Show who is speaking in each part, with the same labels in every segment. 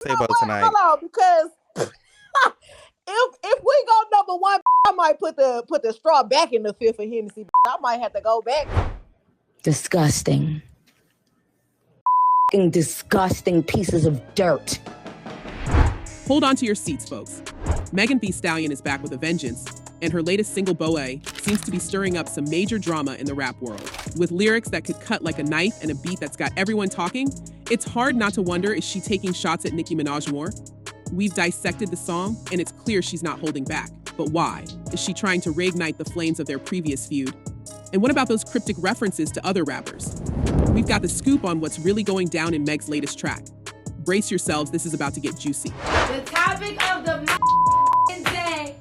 Speaker 1: Table tonight.
Speaker 2: Hold on, because if we go number one, I might put the straw back in the fifth for Hennessy. I might have to go back.
Speaker 3: Disgusting. Disgusting pieces of dirt.
Speaker 4: Hold on to your seats, folks. Thee Stallion is back with a vengeance, and her latest single, BOA, seems to be stirring up some major drama in the rap world. With lyrics that could cut like a knife and a beat that's got everyone talking, it's hard not to wonder, is she taking shots at Nicki Minaj more? We've dissected the song, and it's clear she's not holding back. But why? Is she trying to reignite the flames of their previous feud? And what about those cryptic references to other rappers? We've got the scoop on what's really going down in Meg's latest track. Brace yourselves, this is about to get juicy.
Speaker 5: The topic of the day,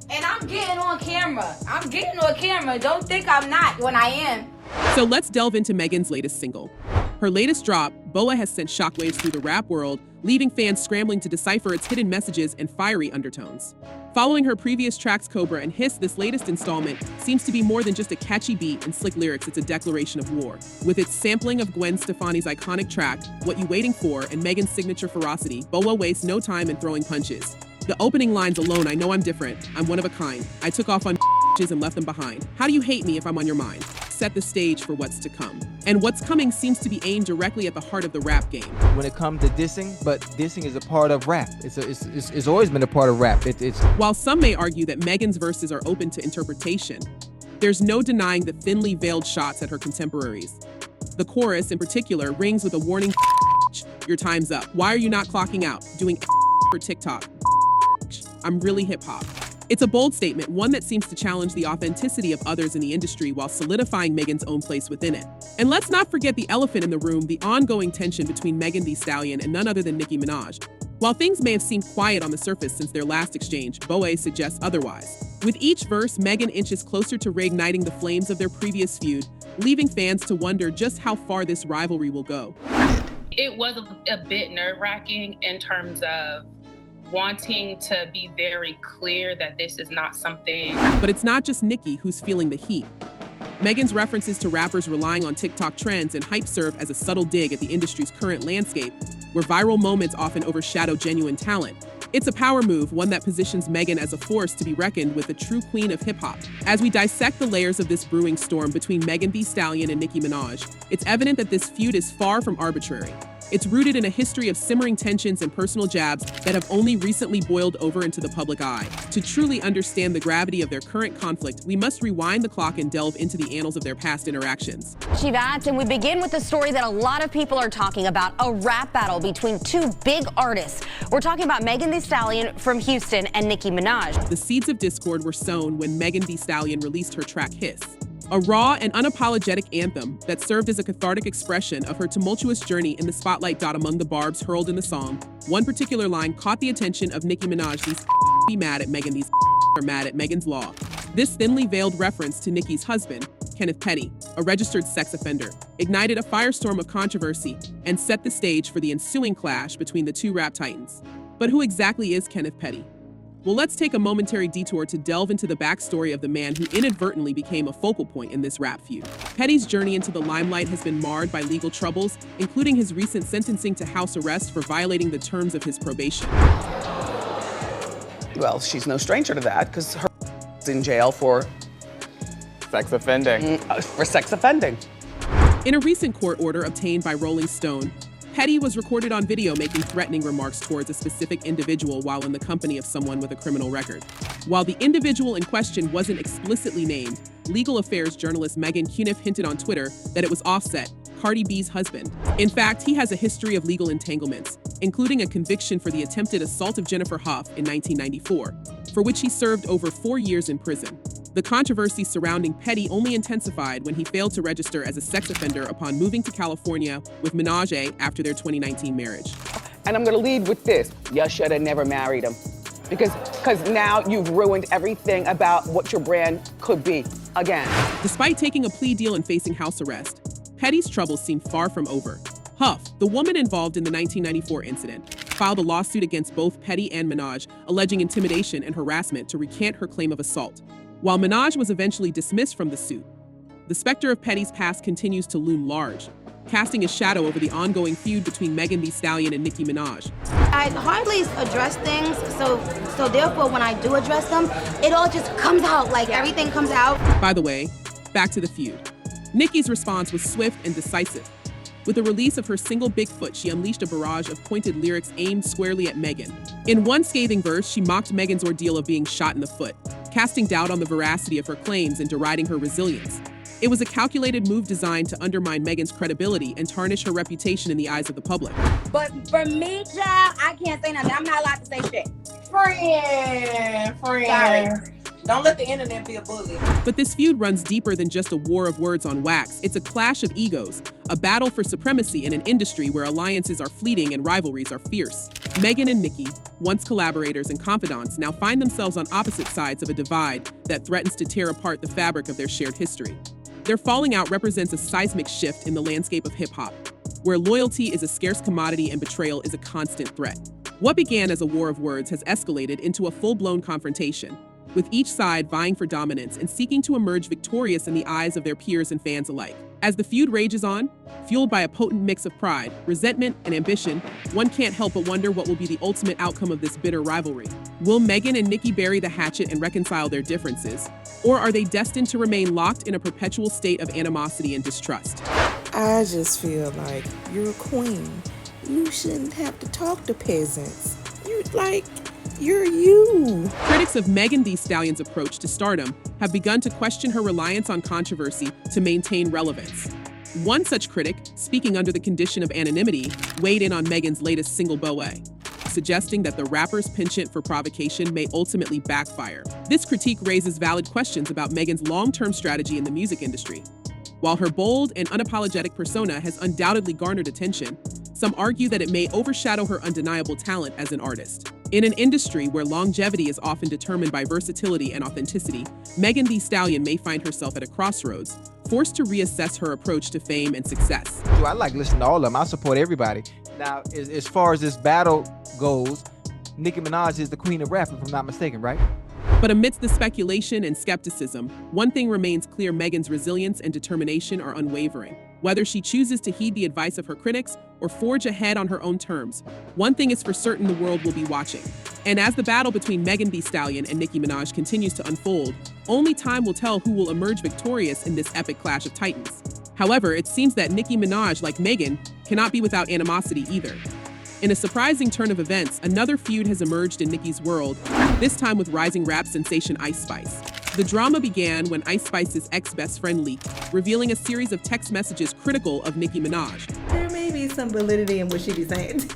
Speaker 5: and I'm getting on camera. I'm getting on camera. Don't think I'm not when I am.
Speaker 4: So let's delve into Megan's latest single. Her latest drop, BOA, has sent shockwaves through the rap world, leaving fans scrambling to decipher its hidden messages and fiery undertones. Following her previous tracks Cobra and Hiss, this latest installment seems to be more than just a catchy beat and slick lyrics. It's a declaration of war. With its sampling of Gwen Stefani's iconic track, What You Waiting For, and Megan's signature ferocity, BOA wastes no time in throwing punches. The opening lines alone: I know I'm different, I'm one of a kind, I took off on and left them behind. How do you hate me if I'm on your mind? Set the stage for what's to come. And what's coming seems to be aimed directly at the heart of the rap game.
Speaker 6: When it comes to dissing, but dissing is a part of rap. It's always been a part of rap.
Speaker 4: While some may argue that Megan's verses are open to interpretation, there's no denying the thinly veiled shots at her contemporaries. The chorus, in particular, rings with a warning: your time's up. Why are you not clocking out? Doing for TikTok. I'm really hip-hop. It's a bold statement, one that seems to challenge the authenticity of others in the industry while solidifying Megan's own place within it. And let's not forget the elephant in the room, the ongoing tension between Thee Stallion and none other than Nicki Minaj. While things may have seemed quiet on the surface since their last exchange, BOA suggests otherwise. With each verse, Megan inches closer to reigniting the flames of their previous feud, leaving fans to wonder just how far this rivalry will go.
Speaker 7: It was a bit nerve-wracking in terms of wanting to be very clear that this is not something.
Speaker 4: But it's not just Nicki who's feeling the heat. Megan's references to rappers relying on TikTok trends and hype serve as a subtle dig at the industry's current landscape, where viral moments often overshadow genuine talent. It's a power move, one that positions Megan as a force to be reckoned with, the true queen of hip-hop. As we dissect the layers of this brewing storm between Thee Stallion and Nicki Minaj, it's evident that this feud is far from arbitrary. It's rooted in a history of simmering tensions and personal jabs that have only recently boiled over into the public eye. To truly understand the gravity of their current conflict, we must rewind the clock and delve into the annals of their past interactions.
Speaker 8: Shivat, and we begin with a story that a lot of people are talking about, a rap battle between two big artists. We're talking about Thee Stallion from Houston and Nicki Minaj.
Speaker 4: The seeds of discord were sown when Thee Stallion released her track Hiss, a raw and unapologetic anthem that served as a cathartic expression of her tumultuous journey in the spotlight. Among the barbs hurled in the song, one particular line caught the attention of Nicki Minaj: these be mad at Megan, these are mad at Megan's law. This thinly veiled reference to Nicki's husband, Kenneth Petty, a registered sex offender, ignited a firestorm of controversy and set the stage for the ensuing clash between the two rap titans. But who exactly is Kenneth Petty? Well, let's take a momentary detour to delve into the backstory of the man who inadvertently became a focal point in this rap feud. Petty's journey into the limelight has been marred by legal troubles, including his recent sentencing to house arrest for violating the terms of his probation.
Speaker 9: Well, she's no stranger to that because her is in jail for
Speaker 1: Sex offending.
Speaker 9: For sex offending.
Speaker 4: In a recent court order obtained by Rolling Stone, Petty was recorded on video making threatening remarks towards a specific individual while in the company of someone with a criminal record. While the individual in question wasn't explicitly named, legal affairs journalist Megan Cuniff hinted on Twitter that it was Offset, Cardi B's husband. In fact, he has a history of legal entanglements, including a conviction for the attempted assault of Jennifer Hough in 1994, for which he served over 4 years in prison. The controversy surrounding Petty only intensified when he failed to register as a sex offender upon moving to California with Minaj after their 2019 marriage.
Speaker 9: And I'm gonna lead with this. You should have never married him. Because now you've ruined everything about what your brand could be again.
Speaker 4: Despite taking a plea deal and facing house arrest, Petty's troubles seem far from over. Hough, the woman involved in the 1994 incident, filed a lawsuit against both Petty and Minaj, alleging intimidation and harassment to recant her claim of assault. While Minaj was eventually dismissed from the suit, the specter of Petty's past continues to loom large. casting a shadow over the ongoing feud between Megan Thee Stallion and Nicki Minaj.
Speaker 10: I hardly address things, so therefore when I do address them, it all just comes out, like everything comes out.
Speaker 4: By the way, back to the feud. Nicki's response was swift and decisive. With the release of her single Bigfoot, she unleashed a barrage of pointed lyrics aimed squarely at Megan. In one scathing verse, she mocked Megan's ordeal of being shot in the foot, casting doubt on the veracity of her claims and deriding her resilience. It was a calculated move designed to undermine Megan's credibility and tarnish her reputation in the eyes of the public.
Speaker 10: But for me, child, I can't say nothing. I'm not allowed to say shit.
Speaker 2: Friend. Sorry. Don't let the internet be a bully.
Speaker 4: But this feud runs deeper than just a war of words on wax. It's a clash of egos, a battle for supremacy in an industry where alliances are fleeting and rivalries are fierce. Megan and Nicki, once collaborators and confidants, now find themselves on opposite sides of a divide that threatens to tear apart the fabric of their shared history. Their falling out represents a seismic shift in the landscape of hip-hop, where loyalty is a scarce commodity and betrayal is a constant threat. What began as a war of words has escalated into a full-blown confrontation, with each side vying for dominance and seeking to emerge victorious in the eyes of their peers and fans alike. As the feud rages on, fueled by a potent mix of pride, resentment, and ambition, one can't help but wonder what will be the ultimate outcome of this bitter rivalry. Will Megan and Nicki bury the hatchet and reconcile their differences? Or are they destined to remain locked in a perpetual state of animosity and distrust?
Speaker 11: I just feel like you're a queen. You shouldn't have to talk to peasants. You're you.
Speaker 4: Critics of Megan Thee Stallion's approach to stardom have begun to question her reliance on controversy to maintain relevance. One such critic, speaking under the condition of anonymity, weighed in on Megan's latest single BOA, suggesting that the rapper's penchant for provocation may ultimately backfire. This critique raises valid questions about Megan's long-term strategy in the music industry. While her bold and unapologetic persona has undoubtedly garnered attention, some argue that it may overshadow her undeniable talent as an artist. In an industry where longevity is often determined by versatility and authenticity, Megan Thee Stallion may find herself at a crossroads, forced to reassess her approach to fame and success.
Speaker 6: I like listening to all of them. I support everybody. Now, as far as this battle goes, Nicki Minaj is the queen of rap, if I'm not mistaken, right?
Speaker 4: But amidst the speculation and skepticism, one thing remains clear: Megan's resilience and determination are unwavering. Whether she chooses to heed the advice of her critics or forge ahead on her own terms, one thing is for certain: the world will be watching. And as the battle between Megan Thee Stallion and Nicki Minaj continues to unfold, only time will tell who will emerge victorious in this epic clash of titans. However, it seems that Nicki Minaj, like Megan, cannot be without animosity either. In a surprising turn of events, another feud has emerged in Nicki's world, this time with rising rap sensation Ice Spice. The drama began when Ice Spice's ex-best friend leaked, revealing a series of text messages critical of Nicki Minaj.
Speaker 12: There may be some validity in what she be saying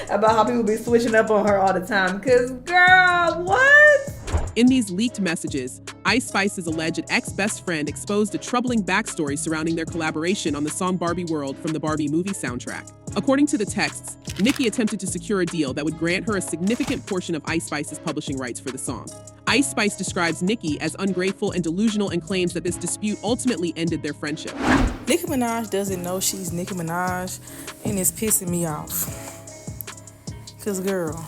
Speaker 12: about how people be switching up on her all the time, because girl, what?
Speaker 4: In these leaked messages, Ice Spice's alleged ex-best friend exposed a troubling backstory surrounding their collaboration on the song Barbie World from the Barbie movie soundtrack. According to the texts, Nicki attempted to secure a deal that would grant her a significant portion of Ice Spice's publishing rights for the song. Ice Spice describes Nicki as ungrateful and delusional and claims that this dispute ultimately ended their friendship.
Speaker 11: Nicki Minaj doesn't know she's Nicki Minaj, and it's pissing me off. Cause girl,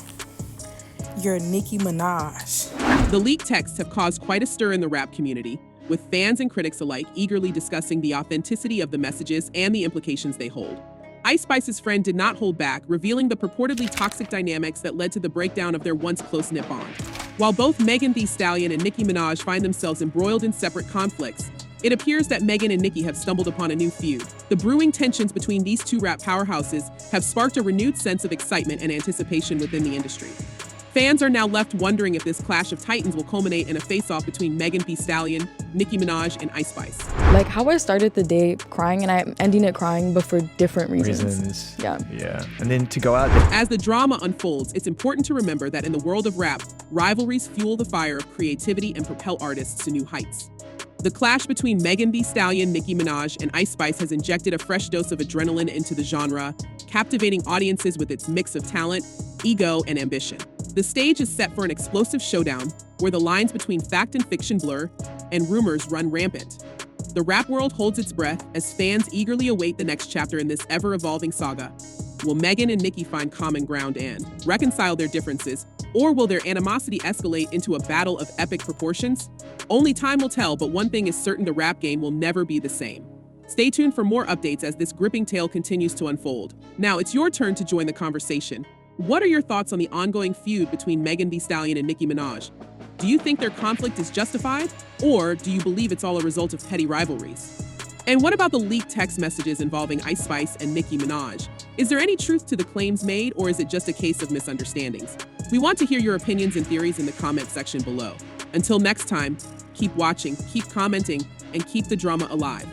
Speaker 11: you're Nicki Minaj.
Speaker 4: The leaked texts have caused quite a stir in the rap community, with fans and critics alike eagerly discussing the authenticity of the messages and the implications they hold. Ice Spice's friend did not hold back, revealing the purportedly toxic dynamics that led to the breakdown of their once close-knit bond. While both Megan Thee Stallion and Nicki Minaj find themselves embroiled in separate conflicts, it appears that Megan and Nicki have stumbled upon a new feud. The brewing tensions between these two rap powerhouses have sparked a renewed sense of excitement and anticipation within the industry. Fans are now left wondering if this clash of titans will culminate in a face-off between Megan Thee Stallion, Nicki Minaj, and Ice Spice.
Speaker 13: Like how I started the day crying and I'm ending it crying, but for different reasons. Yeah.
Speaker 14: And then to go out.
Speaker 4: As the drama unfolds, it's important to remember that in the world of rap, rivalries fuel the fire of creativity and propel artists to new heights. The clash between Megan Thee Stallion, Nicki Minaj, and Ice Spice has injected a fresh dose of adrenaline into the genre, captivating audiences with its mix of talent, ego, and ambition. The stage is set for an explosive showdown where the lines between fact and fiction blur and rumors run rampant. The rap world holds its breath as fans eagerly await the next chapter in this ever-evolving saga. Will Megan and Nicki find common ground and reconcile their differences, or will their animosity escalate into a battle of epic proportions? Only time will tell, but one thing is certain: the rap game will never be the same. Stay tuned for more updates as this gripping tale continues to unfold. Now, it's your turn to join the conversation. What are your thoughts on the ongoing feud between Megan Thee Stallion and Nicki Minaj? Do you think their conflict is justified, or do you believe it's all a result of petty rivalries? And what about the leaked text messages involving Ice Spice and Nicki Minaj? Is there any truth to the claims made, or is it just a case of misunderstandings? We want to hear your opinions and theories in the comment section below. Until next time, keep watching, keep commenting, and keep the drama alive.